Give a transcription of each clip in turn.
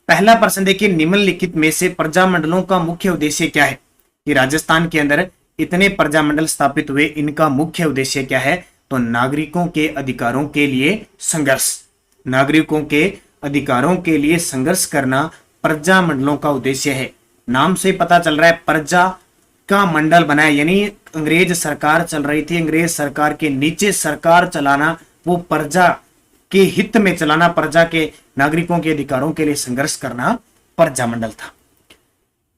पहला प्रश्न देखिए, निम्नलिखित में से प्रजामंडलों का मुख्य उद्देश्य क्या है? कि राजस्थान के अंदर इतने प्रजामंडल स्थापित हुए, इनका मुख्य उद्देश्य क्या है? तो नागरिकों के अधिकारों के लिए संघर्ष, नागरिकों के अधिकारों के लिए संघर्ष करना प्रजामंडलों का उद्देश्य है। नाम से पता चल रहा है प्रजा का मंडल बनाया, यानी अंग्रेज सरकार चल रही थी, अंग्रेज सरकार के नीचे सरकार चलाना, वो प्रजा के हित में चलाना, प्रजा के नागरिकों के अधिकारों के लिए संघर्ष करना प्रजामंडल था।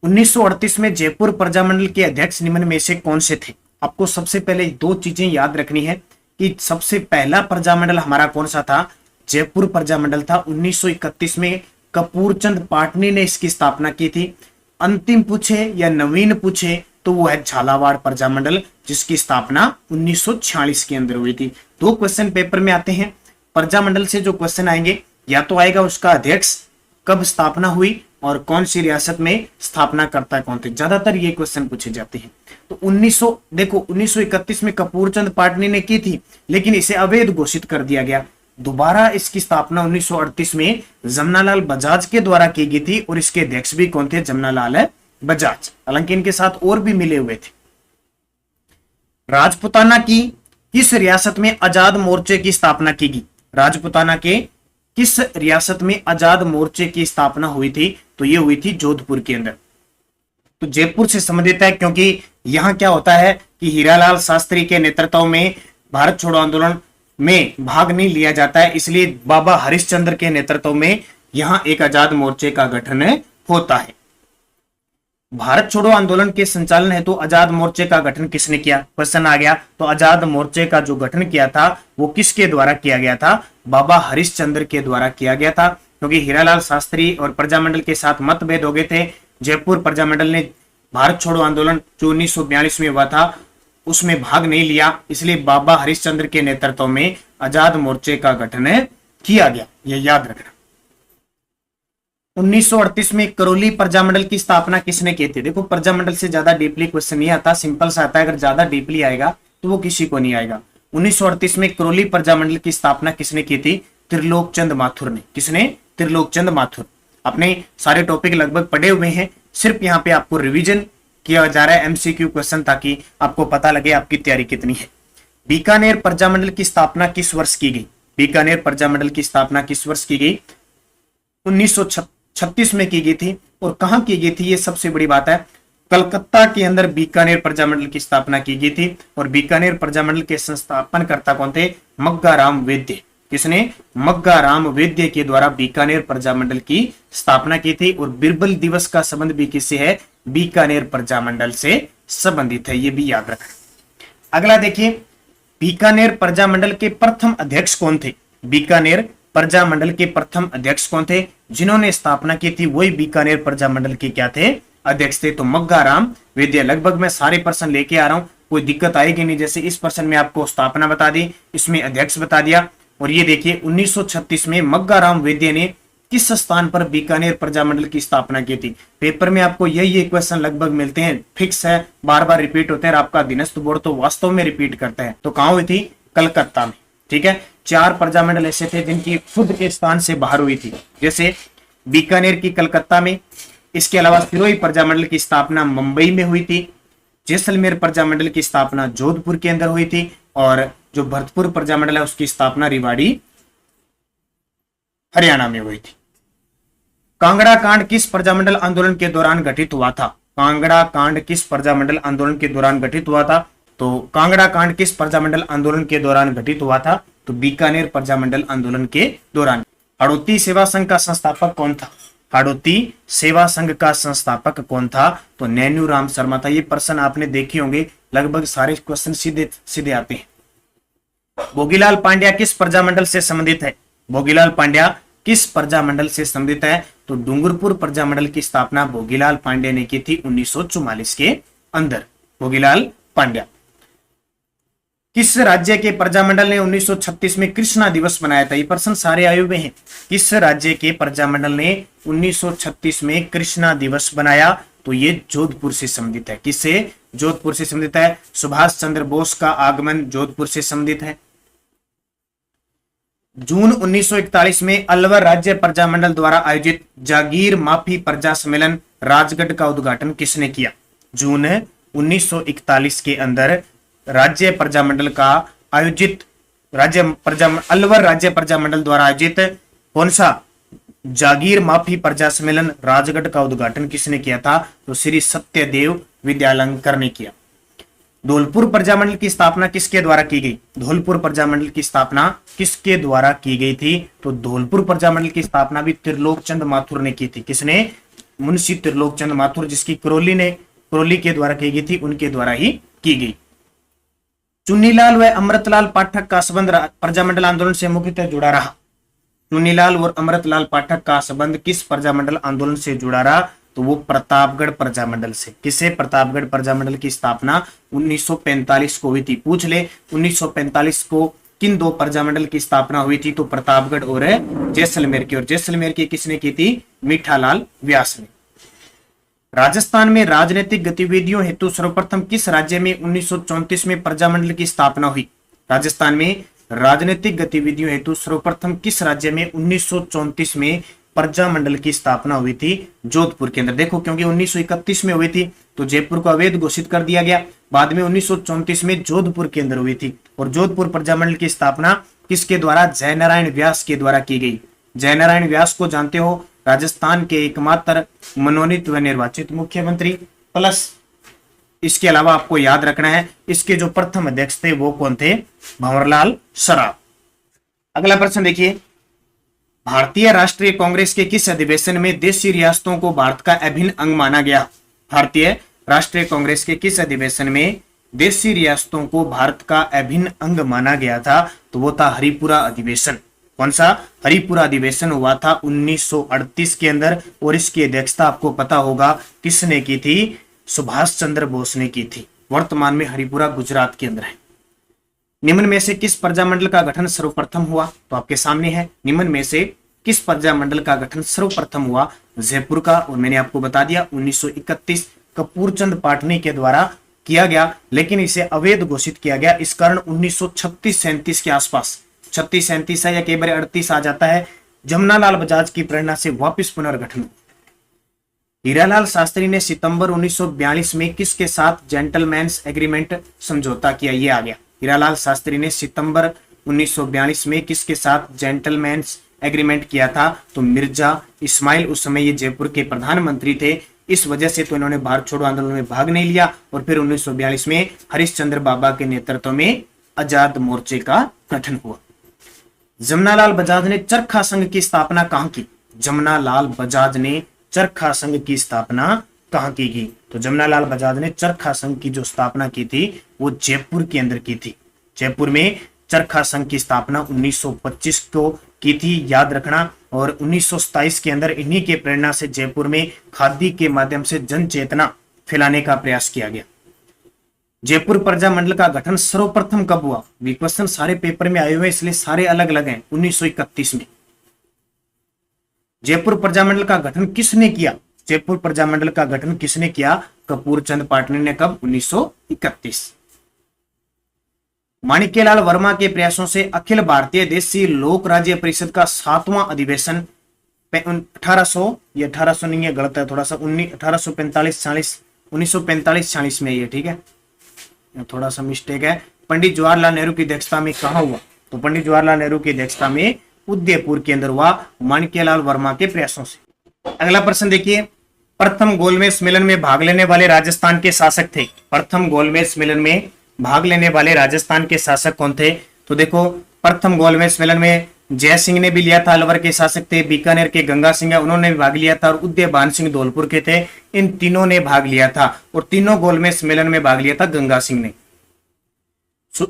1938 में जयपुर प्रजामंडल के अध्यक्ष निम्न में से कौन से थे? आपको सबसे पहले दो चीजें याद रखनी है कि सबसे पहला प्रजामंडल हमारा कौन सा था? जयपुर प्रजामंडल था। 1931 में कपूरचंद पाटनी ने इसकी स्थापना की थी। अंतिम पूछे या नवीन पूछे तो वो है झालावाड़ प्रजामंडल, जिसकी स्थापना 1946 के अंदर हुई थी। दो क्वेश्चन पेपर में आते हैं प्रजामंडल से, जो क्वेश्चन आएंगे या तो आएगा उसका अध्यक्ष कब स्थापना हुई और कौन सी रियासत में स्थापना करता कौन थे, ज्यादातर ये क्वेश्चन पूछे जाते हैं। तो 1931 में कपूरचंद पाटनी ने की थी, लेकिन इसे अवैध घोषित कर दिया गया। दोबारा इसकी स्थापना 1938 में जमनालाल बजाज के द्वारा की गई थी, और इसके अध्यक्ष भी कौन थे? जमनालाल बजाज। हालांकि इनके साथ और भी मिले हुए थे। राजपुताना की किस रियासत में आजाद मोर्चे की स्थापना की गई? राजपुताना के किस रियासत में आजाद मोर्चे की स्थापना हुई थी? तो ये हुई थी जोधपुर के अंदर। तो जयपुर से संबंधित है, क्योंकि यहां क्या होता है कि हीरालाल शास्त्री के नेतृत्व में भारत छोड़ो आंदोलन में भाग नहीं लिया जाता है, इसलिए बाबा हरिश्चंद्र के नेतृत्व में यहां एक आजाद मोर्चे का गठन होता है। भारत छोड़ो आंदोलन के संचालन हेतु आजाद मोर्चे का गठन किसने किया? क्वेश्चन आ गया। तो आजाद मोर्चे का जो गठन किया था वो किसके द्वारा किया गया था? बाबा हरिश्चंद्र के द्वारा किया गया था, क्योंकि हीरालाल शास्त्री और प्रजामंडल के साथ मतभेद हो गए थे। जयपुर प्रजामंडल ने भारत छोड़ो आंदोलन जो 1942 में हुआ था उसमें भाग नहीं लिया, इसलिए बाबा हरिश्चंद्र के नेतृत्व में आजाद मोर्चे का गठन किया गया, यह याद रखना। 1938 में करौली प्रजामंडल की स्थापना किसने की थी? देखो प्रजामंडल से ज्यादा डीपली क्वेश्चन नहीं आता, सिंपल सा आता है, अगर ज्यादा डीपली आएगा तो वो किसी को नहीं आएगा। 1938 में करौली प्रजामंडल की स्थापना किसने की थी? त्रिलोकचंद माथुर ने। किसने? त्रिलोकचंद माथुर। अपने सारे टॉपिक लगभग पढ़े हुए हैं, सिर्फ यहाँ पे आपको रिविजन किया जा रहा है, एमसीक्यू क्वेश्चन, ताकि आपको पता लगे आपकी तैयारी कितनी है। बीकानेर प्रजामंडल की स्थापना किस वर्ष की गई? बीकानेर प्रजामंडल की स्थापना किस वर्ष की गई? 1936 में की गई थी। और कहां की गई थी? ये सबसे बड़ी बात है, कलकत्ता के अंदर बीकानेर प्रजामंडल की स्थापना की गई थी। और बीकानेर प्रजामंडल के संस्थापनकर्ता कौन थे? मग्गाराम वैद्य। किसने? मग्गाराम वैद्य के द्वारा बीकानेर प्रजामंडल की स्थापना की थी। और बिरबल दिवस का संबंध भी किससे है? बीकानेर प्रजामंडल से संबंधित है, ये भी याद रखना। अगला देखिए, बीकानेर प्रजामंडल के प्रथम अध्यक्ष कौन थे? बीकानेर प्रजामंडल के प्रथम अध्यक्ष कौन थे? जिन्होंने स्थापना की थी वही बीकानेर प्रजामंडल के क्या थे? अध्यक्ष थे। तो मग्गाराम वैद्य। लगभग मैं सारे प्रश्न लेके आ रहा हूं, कोई दिक्कत आएगी नहीं। जैसे इस प्रश्न में आपको स्थापना बता दी, इसमें अध्यक्ष बता दिया। और ये देखिए 1936 में मग्गाराम वैद्य ने किस स्थान पर बीकानेर प्रजामंडल की स्थापना की थी? पेपर में आपको यही क्वेश्चन लगभग मिलते हैं, फिक्स है, बार बार रिपीट होते हैं। और आपका अधीनस्थ बोर्ड तो वास्तव में रिपीट करता है। तो कहां हुई थी? कलकत्ता में। ठीक है, 4 प्रजामंडल ऐसे थे जिनकी खुद के स्थान से बाहर हुई थी, जैसे बीकानेर की कलकत्ता में। इसके अलावा सिरोही प्रजामंडल की स्थापना मुंबई में हुई थी। जैसलमेर प्रजामंडल की स्थापना जोधपुर के अंदर हुई थी। और जो भरतपुर प्रजामंडल है उसकी स्थापना रेवाड़ी हरियाणा में हुई थी। कांगड़ा कांड किस प्रजामंडल आंदोलन के दौरान घटित हुआ था? कांगड़ा कांड किस प्रजामंडल आंदोलन के दौरान घटित हुआ था? तो कांगड़ा कांड किस प्रजामंडल आंदोलन के दौरान घटित हुआ था? तो बीकानेर प्रजामंडल आंदोलन के दौरान। हाड़ौती सेवा संघ का संस्थापक कौन था? हाड़ौती सेवा संघ का संस्थापक कौन था? तो नैनू राम शर्मा था। ये प्रश्न आपने देखे होंगे, लगभग सारे क्वेश्चन सीधे सीधे आते हैं। भोगीलाल पांड्या किस प्रजामंडल से संबंधित है? भोगीलाल पांड्या किस प्रजामंडल से संबंधित है? तो डूंगरपुर प्रजामंडल की स्थापना भोगीलाल पांड्या ने की थी 1944 के अंदर। भोगीलाल पांड्या। किस राज्य के प्रजामंडल ने 1936 में कृष्णा दिवस मनाया था? ये प्रश्न सारे आए हुए हैं। किस राज्य के प्रजामंडल ने 1936 में कृष्णा दिवस बनाया? तो ये जोधपुर से संबंधित है। किससे? जोधपुर से संबंधित है। सुभाष चंद्र बोस का आगमन जोधपुर से संबंधित है। जून 1941 में अलवर राज्य प्रजामंडल द्वारा आयोजित जागीर माफी प्रजा सम्मेलन राजगढ़ का उद्घाटन किसने किया? जून 1941 के अंदर राज्य प्रजामंडल का आयोजित अलवर राज्य प्रजामंडल द्वारा आयोजित कौन सा जागीर माफी प्रजा सम्मेलन राजगढ़ का उद्घाटन किसने किया था? तो श्री सत्यदेव विद्यालंकर ने किया। धौलपुर प्रजामंडल की स्थापना किसके द्वारा की गई? धौलपुर प्रजामंडल की स्थापना किसके द्वारा की गई थी? तो धौलपुर प्रजामंडल की स्थापना भी त्रिलोकचंद माथुर ने की थी। किसने? मुंशी त्रिलोकचंद माथुर, जिसकी क्रोली के द्वारा की गई थी, उनके द्वारा ही की गई। चुन्नीलाल व अमृतलाल पाठक का संबंध प्रजामंडल आंदोलन से मुख्यतः जुड़ा रहा। चुन्नीलाल और अमृतलाल पाठक का संबंध किस प्रजामंडल आंदोलन से जुड़ा रहा? तो वो प्रतापगढ़ प्रजामंडल से। किसे? प्रतापगढ़ प्रजामंडल की स्थापना 1945 को हुई थी। पूछ ले 1945 को किन दो प्रजामंडल की स्थापना हुई थी? तो प्रतापगढ़ और जैसलमेर की। और जैसलमेर की किसने की थी? मीठालाल व्यास ने। राजस्थान में राजनीतिक गतिविधियों हेतु सर्वप्रथम किस राज्य में 1934 में प्रजामंडल की स्थापना हुई? राजस्थान में राजनीतिक गतिविधियों हेतु सर्वप्रथम किस राज्य में 1934 में प्रजामंडल की स्थापना हुई थी? जोधपुर के अंदर। देखो, क्योंकि 1931 में हुई थी तो जयपुर को अवैध घोषित कर दिया गया। बाद में 1934 में जोधपुर के अंदर हुई थी। और जोधपुर प्रजामंडल की स्थापना किसके द्वारा? जयनारायण व्यास के द्वारा की गई। जयनारायण व्यास को जानते हो, राजस्थान के एकमात्र मनोनीत व निर्वाचित मुख्यमंत्री। प्लस इसके अलावा आपको याद रखना है, इसके जो प्रथम अध्यक्ष थे वो कौन थे? भंवरलाल सराफ। अगला प्रश्न देखिए, भारतीय राष्ट्रीय कांग्रेस के किस अधिवेशन में देशी रियासतों को भारत का अभिन्न अंग माना गया? भारतीय राष्ट्रीय कांग्रेस के किस अधिवेशन में देशी रियासतों को भारत का अभिन्न अंग माना गया था? तो वो था हरिपुरा अधिवेशन। कौन सा? हरिपुरा अधिवेशन हुआ था 1938 के अंदर। और इसकी अध्यक्षता आपको पता होगा किसने की थी? सुभाष चंद्र बोस ने की थी। वर्तमान में हरिपुरा गुजरात के अंदर है। निम्न में से किस प्रजामंडल का गठन सर्वप्रथम हुआ? तो आपके सामने है। निम्न में से किस प्रजामंडल का गठन सर्वप्रथम हुआ? जयपुर का। और मैंने आपको बता दिया 1931 कपूरचंद पाटनी के द्वारा किया गया, लेकिन इसे अवैध घोषित किया गया। इस कारण 1936-37 के आसपास, 36-37 है या कई बार 38 आ जाता है, जमनालाल बजाज की प्रेरणा से वापस पुनर्गठन। हीरालाल शास्त्री ने सितंबर 1942 में किसके साथ जेंटलमैन्स एग्रीमेंट समझौता किया? ये आ गया। हीरालाल शास्त्री ने सितंबर 1942 में किसके साथ जेंटलमैन्स एग्रीमेंट किया था? तो मिर्जा इस्माइल। उस समय ये जयपुर के प्रधानमंत्री थे। इस वजह से तो इन्होंने भारत छोड़ो आंदोलन में भाग नहीं लिया। और फिर 1942 में हरिश्चंद्र बाबा के नेतृत्व में आजाद मोर्चे का गठन हुआ। जमनालाल बजाज ने चरखा संघ की स्थापना कहां की? जमनालाल बजाज ने चरखा संघ की स्थापना कहां की गई? तो जमनालाल बजाज ने चरखा संघ की जो स्थापना की थी वो जयपुर के अंदर की थी। जयपुर में चरखा संघ की स्थापना 1925 को की थी, याद रखना। और 1927 के अंदर इन्हीं के प्रेरणा से जयपुर में खादी के माध्यम से जन चेतना फैलाने का प्रयास किया गया। जयपुर प्रजामंडल का गठन सर्वप्रथम कब हुआ? क्वेश्चन सारे पेपर में आए हुए इसलिए सारे अलग अलग हैं। 1931 में। जयपुर प्रजामंडल का गठन किसने किया? जयपुर प्रजामंडल का गठन किसने किया? कपूरचंद पाटनी ने। कब? 1931। माणिक्यलाल वर्मा के प्रयासों से अखिल भारतीय देशी लोक राज्य परिषद का 7वां अधिवेशन 1800 नहीं है, गलत है थोड़ा सा, 1945-46 में ये, ठीक है, थोड़ा सा मिस्टेक है। पंडित जवाहरलाल नेहरू की अध्यक्षता में कहा हुआ? तो पंडित जवाहरलाल नेहरू की अध्यक्षता में उदयपुर के अंदर हुआ, माणिक्यलाल वर्मा के प्रयासों से। अगला प्रश्न देखिए, प्रथम गोलमेज सम्मेलन में भाग लेने वाले राजस्थान के शासक थे। प्रथम गोलमेज सम्मेलन में भाग लेने वाले राजस्थान के शासक कौन थे? तो देखो, प्रथम गोलमेज सम्मेलन में जय सिंह ने भी लिया था, अलवर के शासक थे। बीकानेर के गंगा सिंह है, उन्होंने भी भाग लिया था। और उदयभान सिंह धौलपुर के थे। इन तीनों ने भाग लिया था। और तीनों गोलमेज सम्मेलन में भाग लिया था गंगा सिंह ने।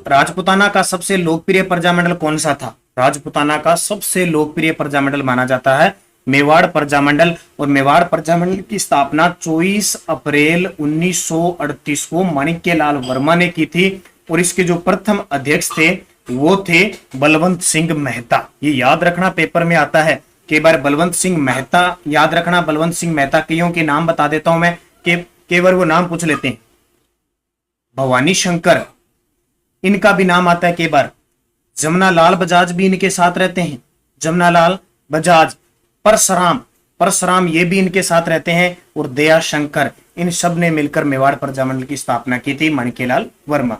राजपुताना का सबसे लोकप्रिय प्रजामंडल कौन सा था? राजपुताना का सबसे लोकप्रिय प्रजामंडल माना जाता है मेवाड़ प्रजामंडल। और मेवाड़ प्रजामंडल की स्थापना 24 अप्रैल 1938 को माणिक्यलाल वर्मा ने की थी। और इसके जो प्रथम अध्यक्ष थे वो थे बलवंत सिंह मेहता। ये याद रखना, पेपर में आता है कई बार बलवंत सिंह मेहता, याद रखना। बलवंत सिंह मेहता कईयों के नाम बता देता हूं मैं कि कई बार वो नाम पूछ लेते हैं। भवानी शंकर, इनका भी नाम आता है कई बार। जमनालाल बजाज भी इनके साथ रहते हैं, जमनालाल बजाज, परशुराम, परशुराम ये भी इनके साथ रहते हैं, और दया शंकर, इन सब ने मिलकर मेवाड़ प्रजामंडल की स्थापना की थी, माणिक्यलाल वर्मा।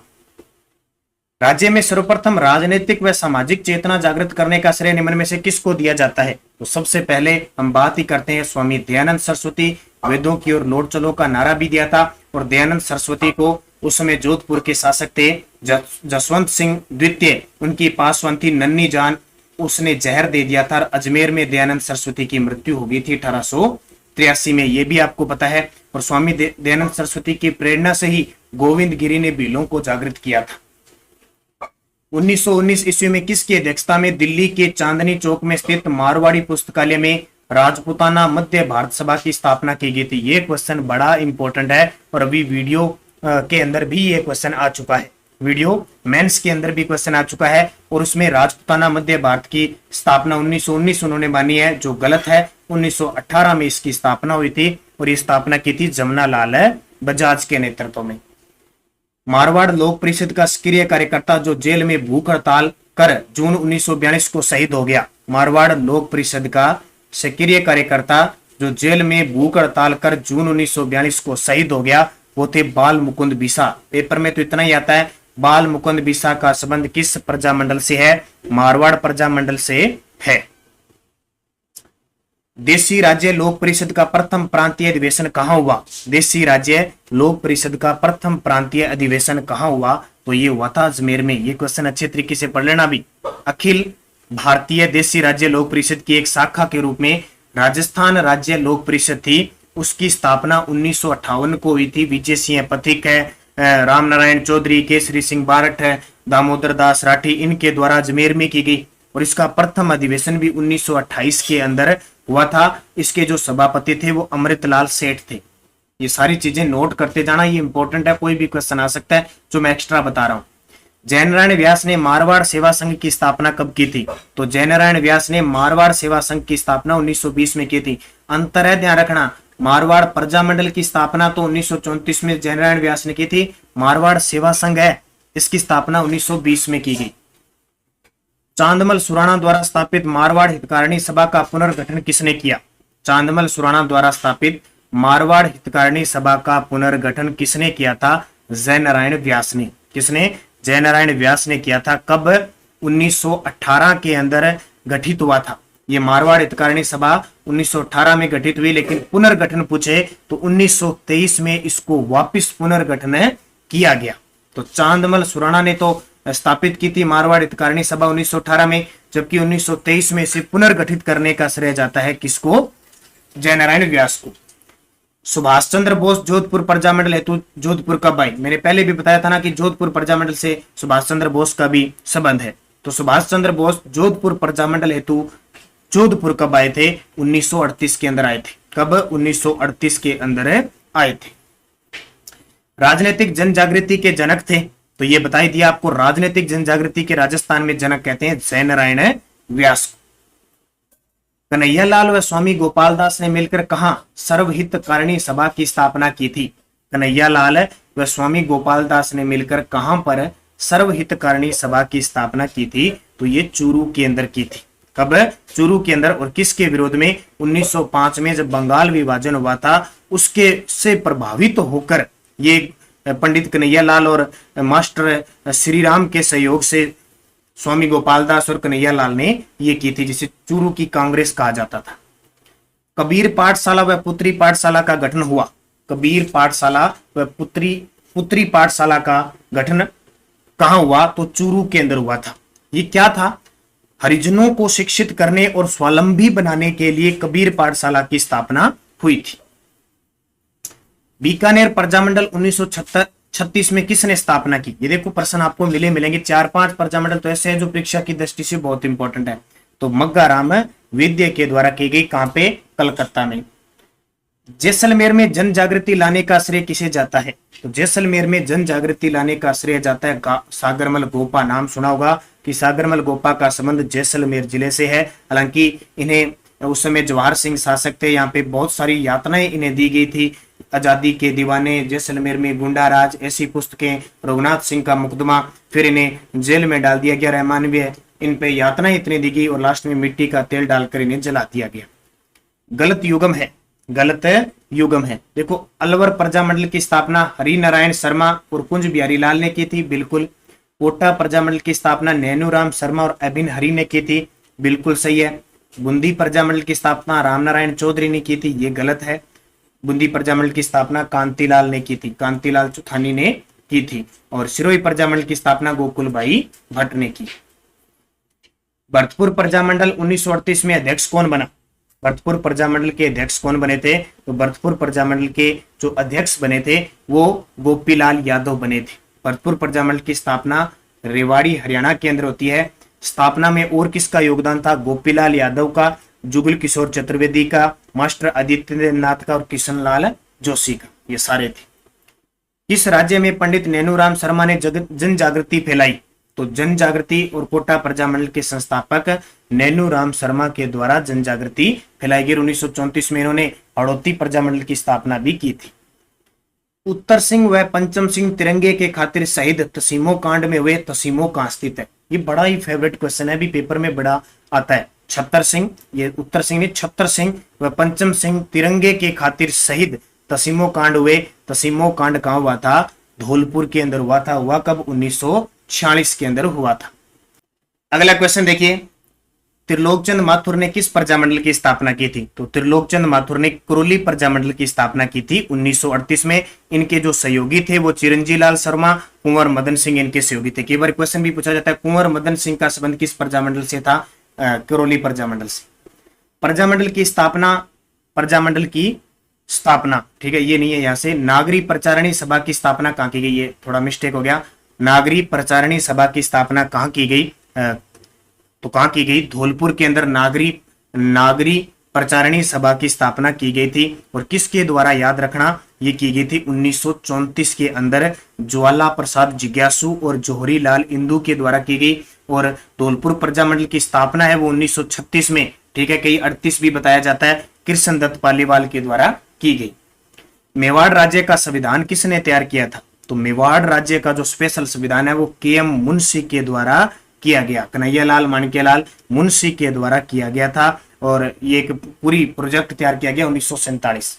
राज्य में सर्वप्रथम राजनीतिक व सामाजिक चेतना जागृत करने का श्रेय निम्न में से किसको दिया जाता है? तो सबसे पहले हम बात ही करते हैं स्वामी दयानंद सरस्वती, वेदों की ओर लौट चलो का नारा भी दिया था, और दयानंद सरस्वती को उस समय जोधपुर के शासक थे जसवंत सिंह द्वितीय, उनकी पासवंती नन्नी जान, उसने जहर दे दिया था। अजमेर में दयानंद सरस्वती की मृत्यु हो गई थी 1883 में, ये भी आपको पता है। और स्वामी दयानंद सरस्वती की प्रेरणा से ही गोविंद गिरी ने भीलों को जागृत किया था। 1919 ईस्वी में किसकी अध्यक्षता में दिल्ली के चांदनी चौक में स्थित मारवाड़ी पुस्तकालय में राजपूताना मध्य भारत सभा की स्थापना की गई थी? ये क्वेश्चन बड़ा इंपॉर्टेंट है, और अभी वीडियो के अंदर भी ये क्वेश्चन आ चुका है, वीडियो मेंस के अंदर भी क्वेश्चन आ चुका है, और उसमें राजपूताना मध्य भारत की स्थापना 1919 उन्होंने मानी है, जो गलत है। 1918 में इसकी स्थापना हुई थी, और ये स्थापना की थी जमनालाल बजाज के नेतृत्व में। मारवाड़ लोक परिषद का सक्रिय कार्यकर्ता जो जेल में भूख हड़ताल कर जून 1942 को शहीद हो गया, मारवाड़ लोक परिषद का सक्रिय कार्यकर्ता जो जेल में भूख हड़ताल कर जून 1942 को शहीद हो गया, वो थे बाल मुकुंद बिसा। पेपर में तो इतना ही आता है, बाल मुकुंद बिसा का संबंध किस प्रजामंडल से है? मारवाड़ प्रजामंडल से है। देशी राज्य लोक परिषद का प्रथम प्रांतीय अधिवेशन कहां हुआ? देशी राज्य लोक परिषद का प्रथम प्रांतीय अधिवेशन कहां हुआ? तो ये हुआ था अजमेर में। ये क्वेश्चन अच्छे तरीके से पढ़ लेना भी। अखिल भारतीय देशी राज्य लोक परिषद की एक शाखा के रूप में राजस्थान राज्य लोक परिषद थी, उसकी स्थापना 1958 को हुई थी। विजय सिंह पथिक है, राम नारायण चौधरी, केसरी सिंह बारठ है, दामोदर दास राठी, इनके द्वारा अजमेर में की गई, और इसका प्रथम अधिवेशन भी 1928 के अंदर हुआ था। इसके जो सभापति थे वो अमृतलाल सेठ थे। ये सारी चीजें नोट करते जाना, ये इंपॉर्टेंट है, कोई भी क्वेश्चन आ सकता है जो मैं एक्स्ट्रा बता रहा हूं। जयनारायण व्यास ने मारवाड़ सेवा संघ की स्थापना कब की थी? तो जयनारायण व्यास ने मारवाड़ सेवा संघ की स्थापना 1920 में की थी। अंतर है, ध्यान रखना, मारवाड़ प्रजामंडल की स्थापना तो 1934 में जयनारायण व्यास ने की थी, मारवाड़ सेवा संघ है इसकी स्थापना 1920 में की गई। चांदमल सुराणा द्वारा स्थापित मारवाड़ हितकारिणी सभा का पुनर्गठन किसने किया? चांदमल सुराणा द्वारा स्थापित मारवाड़ हितकारिणी सभा का पुनर्गठन किसने किया था? जयनारायण व्यास ने। किसने? जयनारायण व्यास ने किया था। कब? 1918 के अंदर गठित हुआ था। ये मारवाड़ हितकारिणी सभा 1918 में गठित हुई, लेकिन पुनर्गठन पूछे तो 1923 में इसको वापस पुनर्गठन किया गया। तो चांदमल सुराणा ने तो स्थापित की थी मारवाड़ हितकारिणी सभा 1918 में, जबकि 1923 में इसे पुनर्गठित करने का श्रेय जाता है किसको? जयनारायण व्यास को। सुभाष चंद्र बोस जोधपुर प्रजामंडल हेतु जोधपुर कब आए? मैंने पहले भी बताया था ना कि जोधपुर प्रजामंडल से सुभाष चंद्र बोस का भी संबंध है। तो सुभाष चंद्र बोस जोधपुर प्रजामंडल हेतु जोधपुर कब आए थे? 1938 के अंदर आए थे। कब? 1938 के अंदर आए थे। राजनीतिक जन जागृति के जनक थे, तो ये बता ही दिया आपको, राजनीतिक जन जागृति के राजस्थान में जनक कहते हैं जयनारायण व्यास को। कन्हैयालाल व स्वामी गोपाल दास ने मिलकर कहां सर्वहितकारिणी सभा की स्थापना की थी? कन्हैयालाल व स्वामी गोपाल दास ने मिलकर कहां पर सर्वहितकारिणी सभा की स्थापना की थी? तो ये चूरू के अंदर की थी। कब? चूरू के अंदर। और किसके विरोध में? 1905 में जब बंगाल विभाजन हुआ था, उसके से प्रभावित होकर ये पंडित कन्हैयालाल और मास्टर श्री राम के सहयोग से स्वामी गोपाल दास और कन्हैयालाल ने ये की थी, जिसे चूरू की कांग्रेस कहा जाता था। कबीर पाठशाला व पुत्री पाठशाला का गठन हुआ। कबीर पाठशाला व पुत्री पाठशाला का गठन कहां हुआ? तो चूरू के अंदर हुआ था। ये क्या था? हरिजनों को शिक्षित करने और स्वावलंबी बनाने के लिए कबीर पाठशाला की स्थापना हुई थी। बीकानेर प्रजामंडल 1936 में किसने स्थापना की? ये देखो प्रश्न आपको मिलेंगे 4-5 प्रजामंडल तो ऐसे हैं जो परीक्षा की दृष्टि से बहुत इंपॉर्टेंट है। तो मग्गाराम विद्य के द्वारा की गई। कहां पे? कलकत्ता में। जैसलमेर में जन जागृति लाने का श्रेय किसे जाता है? तो जैसलमेर में जन जागृति लाने का श्रेय जाता है सागरमल गोपा। नाम सुना होगा कि सागरमल गोपा का संबंध जैसलमेर जिले से है। हालांकि इन्हें उस समय जवाहर सिंह शासक थे, यहाँ पे बहुत सारी यातनाएं इन्हें दी गई थी। आजादी के दीवाने, जैसलमेर में गुंडा राज, ऐसी पुस्तकें, रघुनाथ सिंह का मुकदमा, फिर इन्हें जेल में डाल दिया गया रहमानवी, इन पे यातना इतनी दी गई और लास्ट में मिट्टी का तेल डालकर इन्हें जला दिया गया। गलत युगम है, गलत युगम है। देखो अलवर प्रजामंडल की स्थापना हरि नारायण शर्मा और कुंज बिहारी लाल ने की थी, बिल्कुल। कोटा प्रजामंडल की स्थापना नैनूराम शर्मा और अभिन हरि ने की थी, बिल्कुल सही है। बूंदी प्रजामंडल की स्थापना रामनारायण चौधरी ने की थी, ये गलत है। बूंदी प्रजामंडल की स्थापना कांतिलाल ने की थी, कांतिलाल चुथानी ने की थी। और सिरोही प्रजामंडल की स्थापना गोकुल भाई भट्ट ने की। भरतपुर प्रजामंडल 1938 में अध्यक्ष कौन बना? भरतपुर प्रजामंडल के अध्यक्ष कौन बने थे? तो भरतपुर प्रजामंडल के जो अध्यक्ष बने थे वो गोपीलाल यादव बने थे। भरतपुर प्रजामंडल की स्थापना रेवाड़ी हरियाणा के अंदर होती है। स्थापना में और किसका योगदान था? गोपीलाल यादव का, जुगल किशोर चतुर्वेदी का, मास्टर आदित्यनाथ का और किशनलाल जोशी का, ये सारे थे। किस राज्य में पंडित नैनूराम शर्मा ने जन जागृति फैलाई? तो जन जागृति और कोटा प्रजामंडल के संस्थापक नैनूराम शर्मा के द्वारा जन जागृति फैलाई गई। 1934 में इन्होंने हड़ौती प्रजामंडल की स्थापना भी की थी। उत्तर सिंह व पंचम सिंह तिरंगे के खातिर शहीद तसीमो कांड में हुए, तसीमो कहां स्थित है? ये बड़ा ही फेवरेट क्वेश्चन है, भी पेपर में बड़ा आता है। छत्तर सिंह, ये उत्तर सिंह ने छत्तर सिंह व पंचम सिंह तिरंगे के खातिर शहीद तसीमो कांड हुए। तसीमो कांड कहां हुआ था? धौलपुर के अंदर हुआ था। हुआ कब? 1946 के अंदर हुआ था। अगला क्वेश्चन देखिए, त्रिलोकचंद माथुर ने किस प्रजामंडल की स्थापना की थी? तो त्रिलोकचंद माथुर ने कुरोली प्रजामंडल की स्थापना की थी 1938 में। इनके जो सहयोगी थे वो चिरंजी लाल शर्मा, कुंवर मदन सिंह इनके सहयोगी थे। कई बार क्वेश्चन भी पूछा जाता है कुंवर मदन सिंह का संबंध किस प्रजामंडल से था? कुरोली प्रजामंडल से। प्रजामंडल की स्थापना, प्रजामंडल की स्थापना, ठीक है, ये नहीं है। यहां से नागरी प्रचारणी सभा की स्थापना कहां की गई? ये थोड़ा मिस्टेक हो गया। नागरी प्रचारणी सभा की स्थापना कहां की गई? तो कहां की गई? धौलपुर के अंदर नागरी प्रचारणी सभा की स्थापना की गई थी। और किसके द्वारा? याद रखना, ये की गई थी 1934 के अंदर ज्वाला प्रसाद जिज्ञासु और जोहरी लाल इंदू के द्वारा की गई। और धौलपुर प्रजामंडल की स्थापना है वो 1936 में, ठीक है, कई 38 भी बताया जाता है, कृष्ण दत्त पालीवाल के द्वारा की गई। मेवाड़ राज्य का संविधान किसने तैयार किया था? तो मेवाड़ राज्य का जो स्पेशल संविधान है वो के.एम. मुंशी के द्वारा किया गया, कन्हैयालाल माणिक्यलाल मुंशी के द्वारा किया गया था। और ये एक पूरी प्रोजेक्ट तैयार किया गया 1947।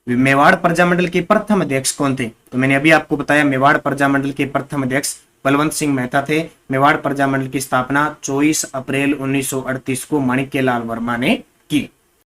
मेवाड़ प्रजामंडल के प्रथम अध्यक्ष कौन थे? तो मैंने अभी आपको बताया मेवाड़ प्रजामंडल के प्रथम अध्यक्ष बलवंत सिंह मेहता थे। मेवाड़ प्रजामंडल की स्थापना 24 अप्रैल 1938 को माणिक्यलाल वर्मा ने की।